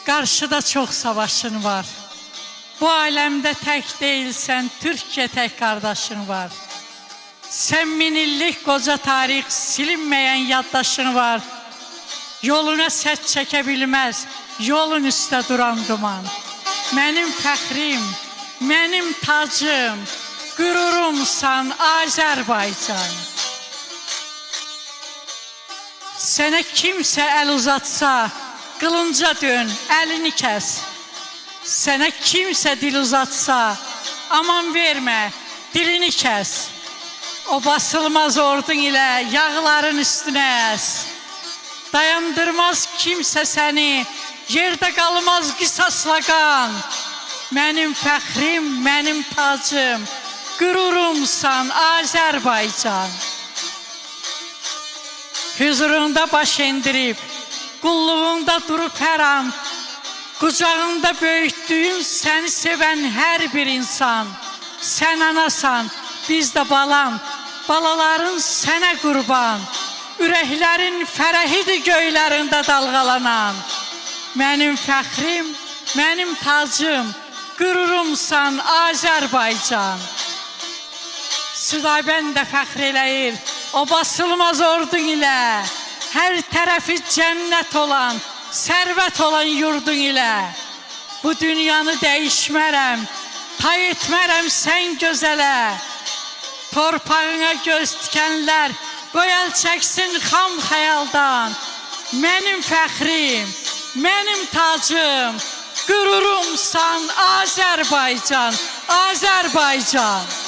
Qarşıda çox savaşın var. Bu aləmdə tək deyilsən, Türkiyə tək qardaşın var. Sən min illik qoca tarix, silinməyən yaddaşın var. Yoluna səs çəkə bilməz, yolun üstə duran duman. Mənim fəxrim, mənim tacım, qürurumsan Azərbaycan. Sənə kimsə əl uzatsa, qılınca dön, əlini kəs. Sənə kimsə dil uzatsa, aman vermə, dilini kəs. O basılmaz ordun ilə yağların üstünə əs. Dayandırmaz kimsə səni, yerdə qalmaz qisasla qan. Mənim fəxrim, mənim tacım, qürurumsan Azərbaycan. Hüzurunda baş endirib, qulluğunda durub hər an, qucağında böyütdüyün səni sevən hər bir insan. Sən anasan, biz də balan, balaların sənə qurban. Ürəklərin fərəhidir göylərində dalğalanan. Mənim fəxrim, mənim tacım, qürurumsan Azərbaycan. Südabən də fəxr eləyir, o basılmaz ordun ilə. Hər tərəfi cənnət olan, sərvət olan yurdun ilə. Bu dünyanı dəyişmərəm, pay etmərəm sən gözələ. Torpağına göz tikənlər, qoyal çəksin xam xəyaldan. Mənim fəxrim, mənim tacım, qürurumsan Azərbaycan, Azərbaycan.